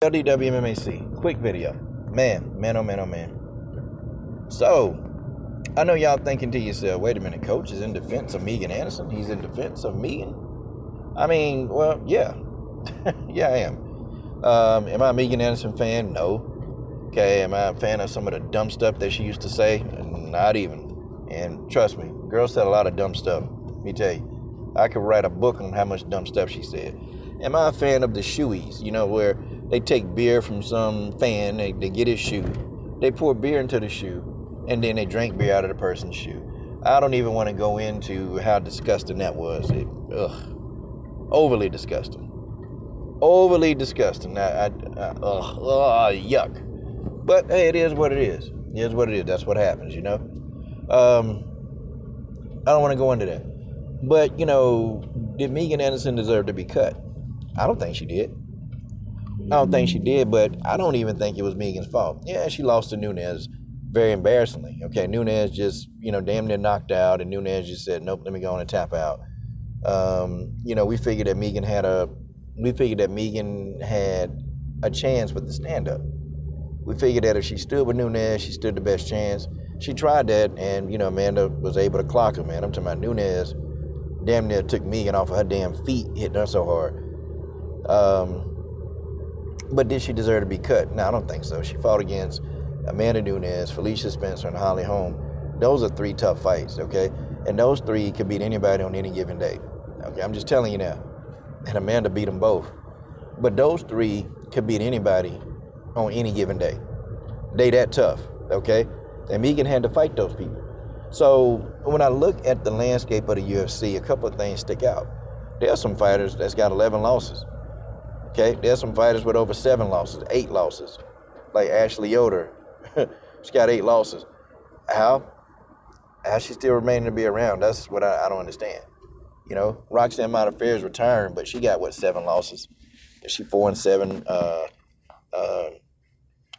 LDWMMAC, quick video. Man, oh man, oh man. So, I know y'all thinking to yourself, wait a minute, coach is in defense of Megan Anderson? He's in defense of Megan? I mean, well, yeah. Yeah, I am. Am I a Megan Anderson fan? No. Okay, am I a fan of some of the dumb stuff that she used to say? Not even. And trust me, girl said a lot of dumb stuff. Let me tell you. I could write a book on how much dumb stuff she said. Am I a fan of the shoeies? Where they take beer from some fan, they get his shoe, they pour beer into the shoe, and then they drink beer out of the person's shoe. I don't even want to go into how disgusting that was. Overly disgusting. Overly disgusting. Yuck. But hey, it is what it is. It is what it is. That's what happens, I don't want to go into that. But, did Megan Anderson deserve to be cut? I don't think she did. But I don't even think it was Megan's fault. Yeah, she lost to Nunes very embarrassingly. Okay, Nunes just, damn near knocked out, and Nunes just said, nope, let me go on and tap out. We figured that Megan had a chance with the stand-up. We figured that if she stood with Nunes, she stood the best chance. She tried that, and, Amanda was able to clock her, man. I'm talking about Nunes damn near took Megan off of her damn feet, hitting her so hard. But did she deserve to be cut? No, I don't think so. She fought against Amanda Nunes, Felicia Spencer, and Holly Holm. Those are three tough fights, okay? And those three could beat anybody on any given day. Okay, I'm just telling you now. And Amanda beat them both. But those three could beat anybody on any given day. They that tough, okay? And Megan had to fight those people. So when I look at the landscape of the UFC, a couple of things stick out. There are some fighters that's got 11 losses. Okay, there's some fighters with over 7 losses, 8 losses. Like Ashley Yoder, she's got 8 losses. How she still remaining to be around? That's what I don't understand. Roxanne Modafferi is retiring, but she got 7 losses? Is she 4-7?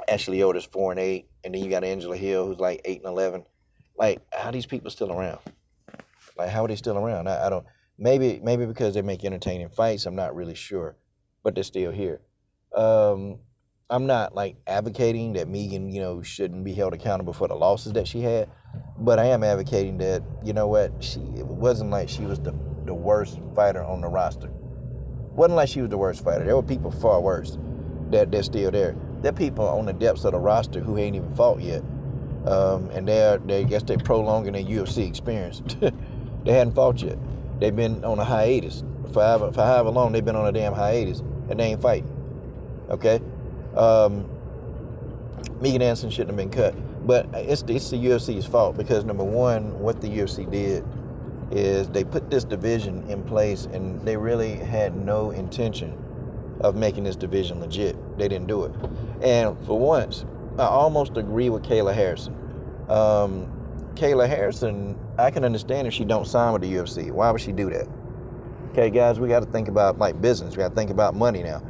Ashley Yoder's 4-8, and then you got Angela Hill, who's like 8-11. Like, how are these people still around? Like, how are they still around? I don't. Maybe because they make entertaining fights. I'm not really sure, but they're still here. I'm not like advocating that Megan, shouldn't be held accountable for the losses that she had, but I am advocating that, it wasn't like she was the worst fighter on the roster. It wasn't like she was the worst fighter. There were people far worse that they're still there. There are people on the depths of the roster who ain't even fought yet, and they're prolonging their UFC experience. They hadn't fought yet. They've been on a hiatus for however long they've been on a damn hiatus, and they ain't fighting. Okay. Megan Anderson shouldn't have been cut, but it's the UFC's fault because number one, what the UFC did is they put this division in place, and they really had no intention of making this division legit. They didn't do it, and for once, I almost agree with Kayla Harrison. Kayla Harrison, I can understand if she don't sign with the UFC. Why would she do that? Okay, guys, we got to think about like business. We got to think about money now.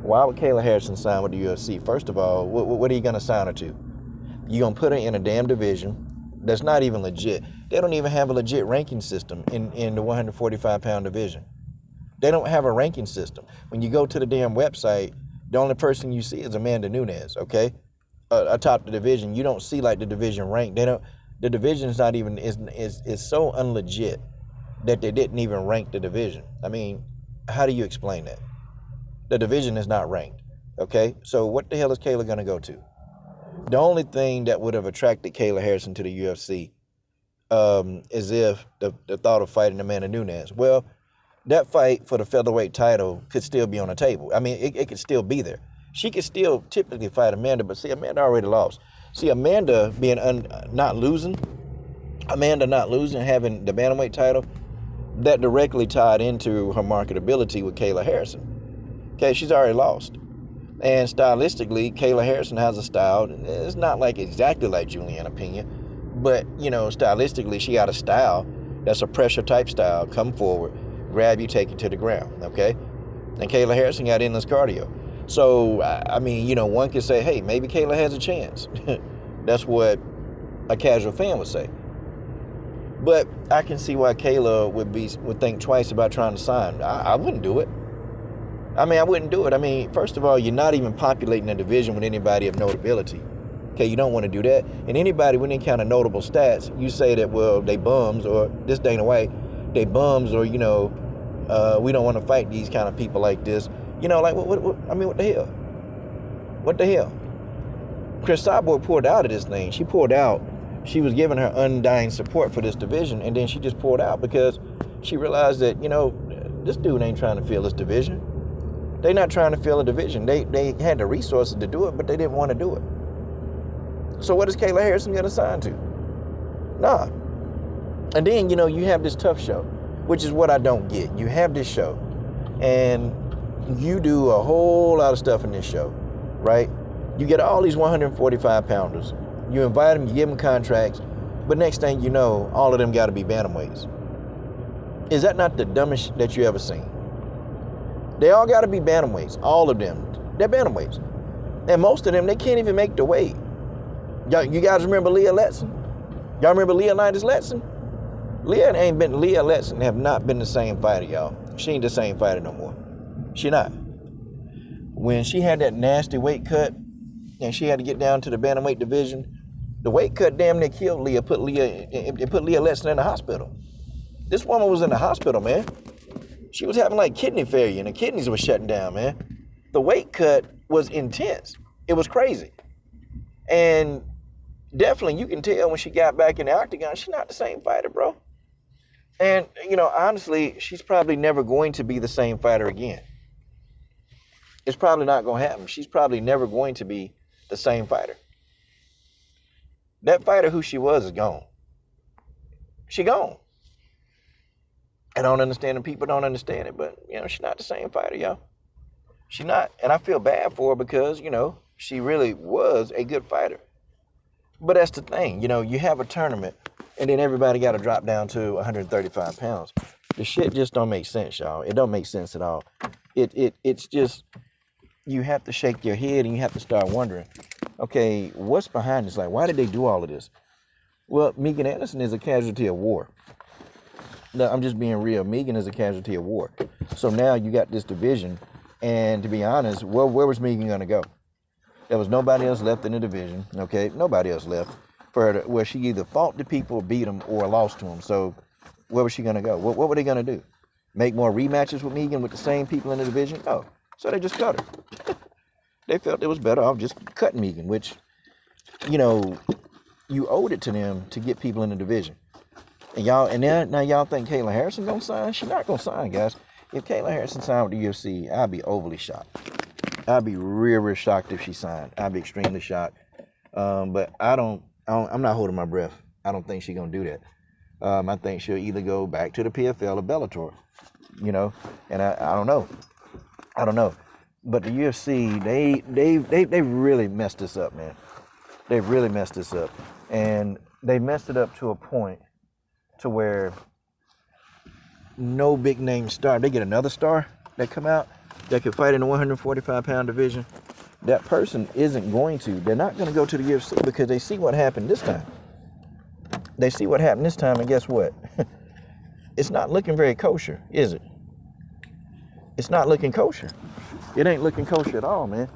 Why would Kayla Harrison sign with the UFC? First of all, what are you going to sign her to? You're going to put her in a damn division that's not even legit. They don't even have a legit ranking system in the 145-pound division. They don't have a ranking system. When you go to the damn website, the only person you see is Amanda Nunes, okay? Atop the division. You don't see like the division rank. The division is not even, is so unlegit that they didn't even rank the division. I mean, how do you explain that? The division is not ranked, okay? So what the hell is Kayla going to go to? The only thing that would have attracted Kayla Harrison to the UFC is if the thought of fighting Amanda Nunes. Well, that fight for the featherweight title could still be on the table. I mean, it could still be there. She could still typically fight Amanda, but see, Amanda already lost. See, Amanda not losing, having the bantamweight title, that directly tied into her marketability with Kayla Harrison. Okay, she's already lost. And stylistically, Kayla Harrison has a style. It's not like exactly like Juliana Pena, but, stylistically, she got a style that's a pressure type style. Come forward, grab you, take you to the ground, okay? And Kayla Harrison got endless cardio. So, I mean, one could say, hey, maybe Kayla has a chance. That's what a casual fan would say. But I can see why Kayla would think twice about trying to sign. I wouldn't do it. I mean, I wouldn't do it. I mean, first of all, you're not even populating a division with anybody of notability. Okay, you don't want to do that. And anybody with any kind of notable stats, you say that, well, they bums, or this Dana White, they bums, or, we don't want to fight these kind of people like this. Like, I mean, what the hell? What the hell? Chris Cyborg pulled out of this thing. She pulled out. She was giving her undying support for this division, and then she just pulled out because she realized that, this dude ain't trying to fill this division. They're not trying to fill a division. They had the resources to do it, but they didn't want to do it. So what is Kayla Harrison going to sign to? Nah. And then, you have this tough show, which is what I don't get. You have this show, and you do a whole lot of stuff in this show, right? You get all these 145 pounders. You invite them, you give them contracts, but next thing you know, all of them got to be bantamweights. Is that not the dumbest shit that you ever seen? They all got to be bantamweights, all of them. They're bantamweights. And most of them, they can't even make the weight. You guys remember Leah Letson? Y'all remember Leonidas Letson? Leah Letson have not been the same fighter, y'all. She ain't the same fighter no more. She not. When she had that nasty weight cut and she had to get down to the bantamweight division, the weight cut damn near killed Leah, put Leah Letson in the hospital. This woman was in the hospital, man. She was having like kidney failure and the kidneys were shutting down, man. The weight cut was intense. It was crazy. And definitely you can tell when she got back in the octagon, she's not the same fighter, bro. And, honestly, she's probably never going to be the same fighter again. It's probably not going to happen. She's probably never going to be the same fighter. That fighter who she was is gone. She gone. I don't understand it. People don't understand it, but, she's not the same fighter, y'all. She's not. And I feel bad for her because, she really was a good fighter. But that's the thing. You have a tournament, and then everybody got to drop down to 135 pounds. The shit just don't make sense, y'all. It don't make sense at all. It's just, you have to shake your head and you have to start wondering, okay, what's behind this? Like, why did they do all of this? Well, Megan Anderson is a casualty of war. No, I'm just being real. Megan is a casualty of war. So now you got this division, and to be honest, where was Megan going to go? There was nobody else left in the division, okay? Nobody else left for her where she either fought the people, beat them, or lost to them. So where was she going to go? What were they going to do? Make more rematches with Megan with the same people in the division? No. So they just cut her. They felt it was better off just cutting Megan, which, you owed it to them to get people in the division. And now y'all think Kayla Harrison gonna sign? She's not gonna sign, guys. If Kayla Harrison signed with the UFC, I'd be overly shocked. I'd be real shocked if she signed. I'd be extremely shocked. But I'm not holding my breath. I don't think she's gonna do that. I think she'll either go back to the PFL or Bellator, and I don't know. I don't know. But the UFC, they really messed this up, man. They really messed this up. And they messed it up to a point to where no big name star, they get another star that come out that could fight in the 145 pound division. That person isn't going to. They're not going to go to the UFC because they see what happened this time. They see what happened this time, and guess what? It's not looking very kosher, is it? It's not looking kosher. It ain't looking kosher at all, man.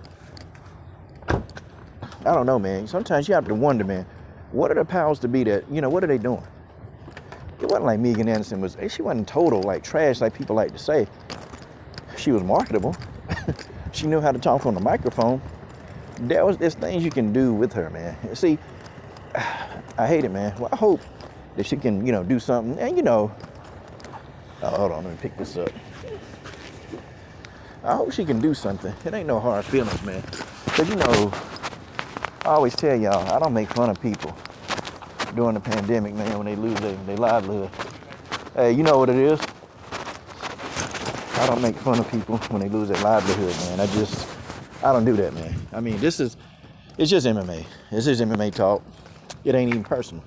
I don't know, man. Sometimes you have to wonder, man, what are the powers to be that, what are they doing? It wasn't like Megan Anderson she wasn't total like trash like people like to say. She was marketable. She knew how to talk on the microphone. There's things you can do with her, man. See, I hate it, man. Well, I hope that she can, do something. And, oh, hold on, let me pick this up. I hope she can do something. It ain't no hard feelings, man. Because, I always tell y'all, I don't make fun of people during the pandemic, man, when they lose their livelihood. Hey, you know what it is? I don't make fun of people when they lose their livelihood, man. I don't do that, man. I mean, it's just MMA. It's just MMA talk. It ain't even personal.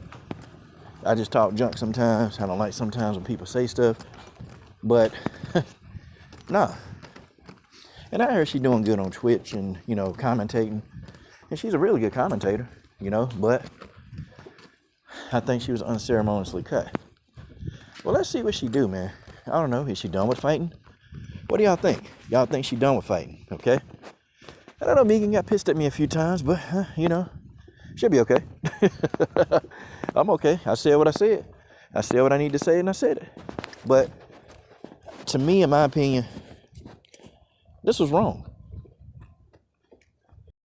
I just talk junk sometimes. I don't like sometimes when people say stuff. But, nah. And I heard she's doing good on Twitch and, commentating. And she's a really good commentator, but I think she was unceremoniously cut. Well, let's see what she do, man. I don't know. Is she done with fighting? What do y'all think? Y'all think she done with fighting? Okay. I don't know. Megan got pissed at me a few times, but she'll be okay. I'm okay. I said what I said. I said what I need to say, and I said it. But to me, in my opinion, this was wrong.